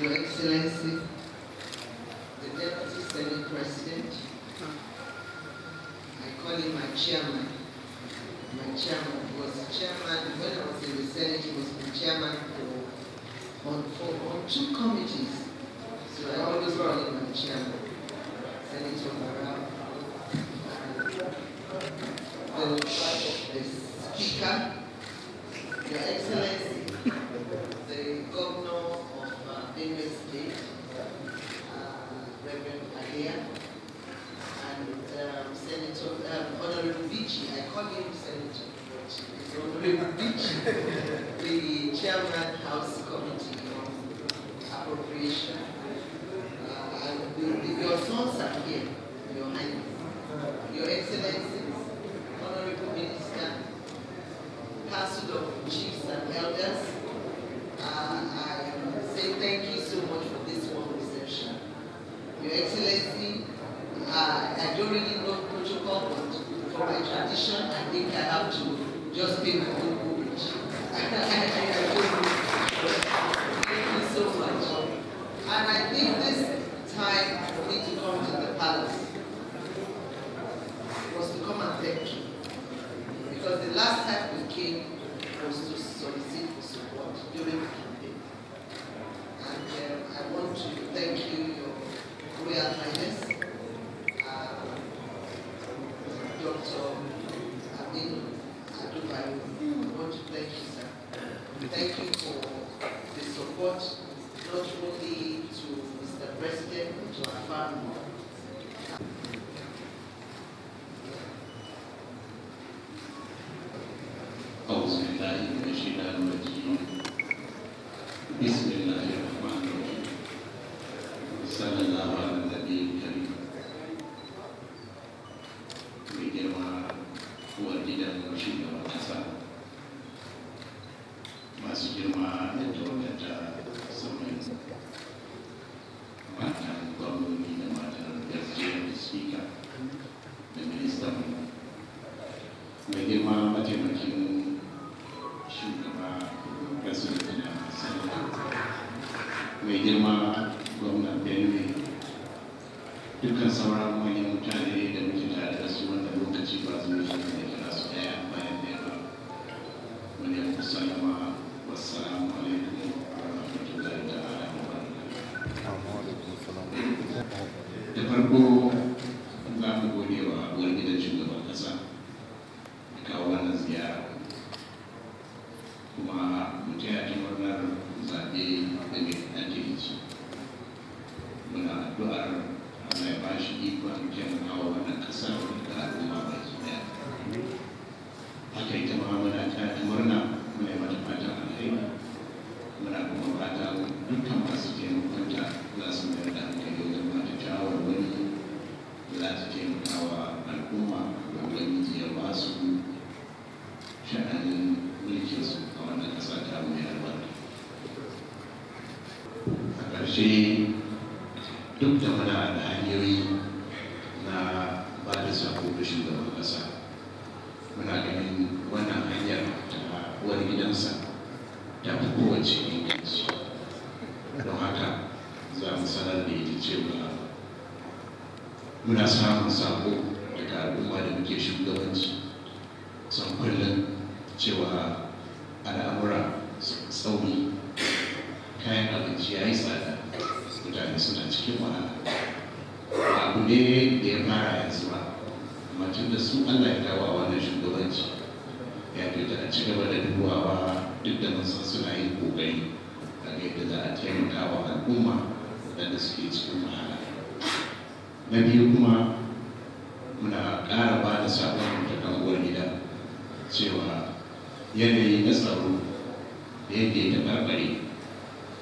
Your Excellency, the Deputy Senate President, I call him my chairman. My chairman was chairman when I was in the Senate. He was the chairman on two committees, so I always call him my chairman. Senator Barra, the Speaker, Your Excellency, the Governor of Benue State, Reverend Alia, and Senator Honorable Bichi. I call him Senator, but it's Honorable Bichi, the Chairman House Committee on Appropriation. And your sons are here, Your Highness, Your Excellencies, Honorable Minister, Council of Chiefs and Elders. I say thank you so much for this warm reception. Your Excellency, I don't really know protocol, but for my tradition, I think I have to just pay my own homage. Thank you so much. And I think this time for me to come to the palace was to come and thank you. Because the last time we came was to solicit for support during the campaign. And I want to thank you, Your Royal Highness, Dr. Amin Adubayo. I want to thank you, sir. Thank you for the support, not only to Mr. President, but to our family. أعوذ بالله من الشيطان الرجيم بسم الله الرحمن الرحيم صلى الله على النبي الكريم بجمع والدنا المرشد والحسن ما سجرما يتوقع سمين ما كان قانوني ما كان يرجع السبيكر المنستر بجمع متمكن shugaba president na senate mai girma gwamnan benue dukkan sauran manyan mutane da muke tare da su wanda lokaci ba su yi shi da kira su daya bayan daya ba wani yanku salama wassalamu alaikum wa rahmatullahi ta'ala wa barakatuh. Da farko za mu gode wa uwar gidan shugaban kasa da kawo wannan ziyara kuma mu taya ta murnar zaɓe da mai ake ci. Muna addu'ar Allah ya ba shi ikon taimakawa wannan ƙasa da al'umma baki ɗaya. Haka ita ma muna taya ta murna, muna yi mata fatan alheri, muna kuma fata dukkan masu taimakonta za su mayar da hankali wajen mata shawarwari za ta taimakawa al'umma da ubangiji ya ba su sha'anin mulkinsu a wannan ƙasa ta mai albarka. A ƙarshe duk da muna da hanyoyi na ba da sako da shugaban ƙasa, muna ganin wannan hanyar ta uwar gidansa ta fi kowace inganci. Don haka za mu sanar da ita cewa muna samun sako daga al'umma da muke shugabanci son kullum cewa al'amura tsauni, kayan abinci ya yi tsada, mutane suna cikin wahala. Abu ne da ya fara yanzu ba, amma tun da su Allah ya kawo a wannan shugabanci ya fita a ci gaba da dubawa duk da mun san suna yin kokari a yadda za a taimaka wa al'umma waɗanda suke cikin wahala. Na biyu kuma muna ƙara ba da sabon ta kan uwar gida cewa yanayi na tsaro da yadda ya taɓarɓare,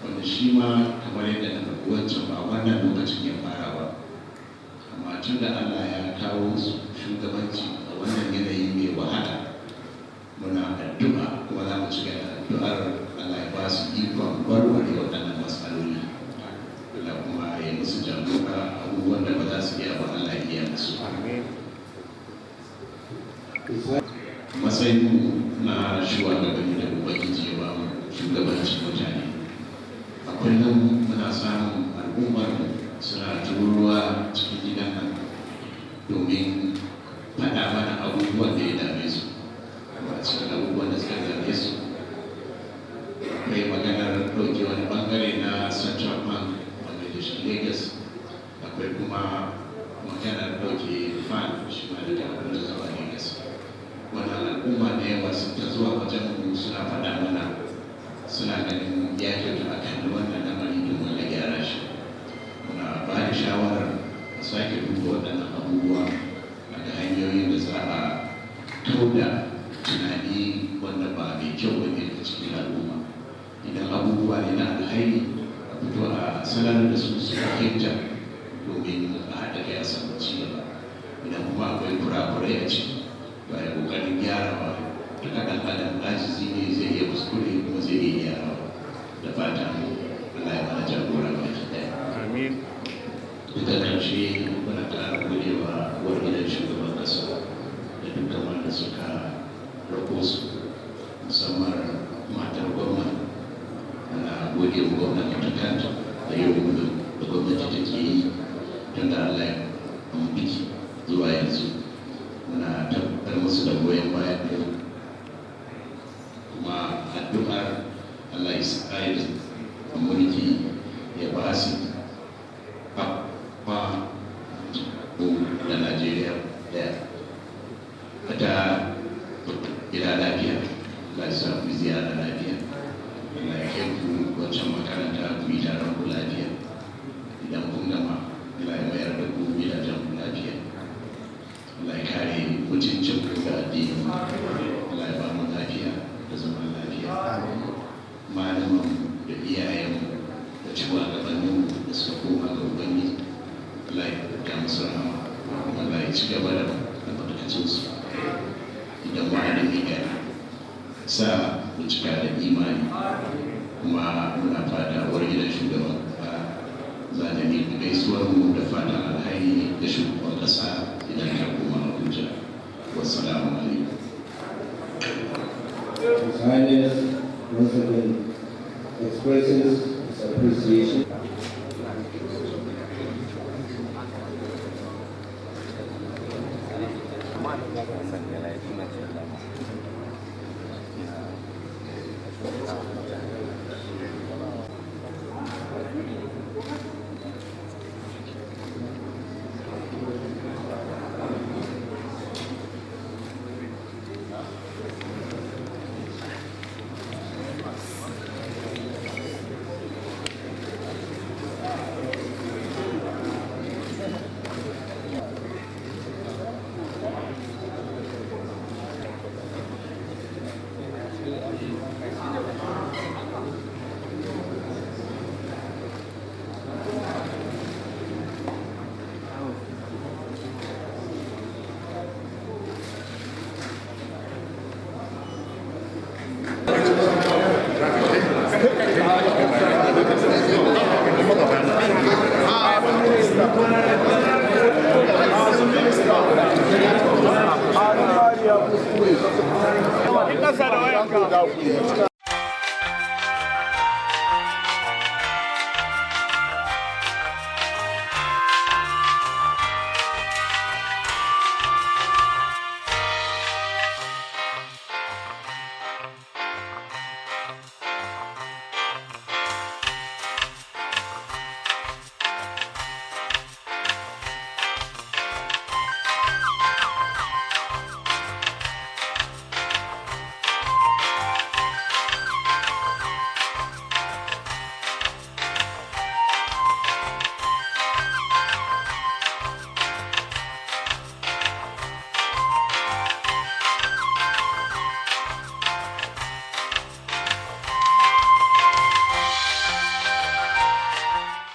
wanda shi ma kamar yadda na faɗi wancan ba wannan lokacin ya fara ba, amma tun da Allah ya kawo shugabanci a wannan yanayi mai wahala, muna addu'a kuma za mu ci gaba da addu'ar Allah ya ba su ikon warware waɗannan matsaloli. Allah kuma ya musu jagora abubuwan da ba za su iya ba, Allah ya iya musu. Matsayin na shugabanni da ubangiji ya ba mu shugabancin mutane, a kullum muna samun al'ummar suna tururuwa cikin gidan nan domin faɗa mana abubuwan da ya dame su. A cikin abubuwan da suka dame su akwai maganar ɗauke wani ɓangare na Central Bank wanda da shi Lagos, akwai kuma maganar ɗauke fan shi ma daga Abuja zuwa Lagos. Wannan al'umma da yawa sun ta zuwa wajen mu suna faɗa mana suna ganin ya kyauta a kan wannan lamari domin a gyara shi. Muna ba da shawarar a sake duba waɗannan abubuwa a ga hanyoyin da za a kauda tunani wanda ba mai kyau ba ne a cikin al'umma. Idan abubuwa ne na alhairi a fito a sanar da su fahimta domin a haɗa kai a samu ci gaba. Idan kuma akwai kurakurai a ciki ba ya ƙoƙarin gyarawa, duka ɗan adam ajizi ne, zai iya kuskure kuma zai iya gyarawa. Da fata Allah ya mana jagora baki ɗaya. Amin. Daga ƙarshe muna ƙara godewa uwar gidan shugaban ƙasa da dukkan wanda suka rako su, musamman matar gwamna. Ana gode wa gwamnati ta kanta da yau da gwamnati take yi tun da Allah ya biki zuwa yanzu. Muna tabbatar musu da goyon baya da kuma addu'ar Allah ya sa da mulki ya ba su ba da Najeriya da ta gida lafiya. Allah ya sa ku ziyara lafiya. Allah ya kai ku wancan makaranta ku yi taron ku lafiya. Idan kun gama Allah ya mayar da ku gidajen ku lafiya. Allah ya kare mutuncin ku da addini. Allah ya ba mu lafiya da zaman lafiya. Malaman da iyayenmu da shugabanninmu da suka koma ga Ubangiji, Allah ya musu rahama, kuma Allah ya ci gaba da albarkacinsu. Idan wa'adin ya sa mu cika da imani, kuma muna fata uwar gidan shugaban za ta nemi gaisuwar mu da fatan alhairi da shugaban ƙasa idan ta koma Abuja. Wassalamu alaikum. His Highness once again expresses his appreciation. Ina sa da wayanka.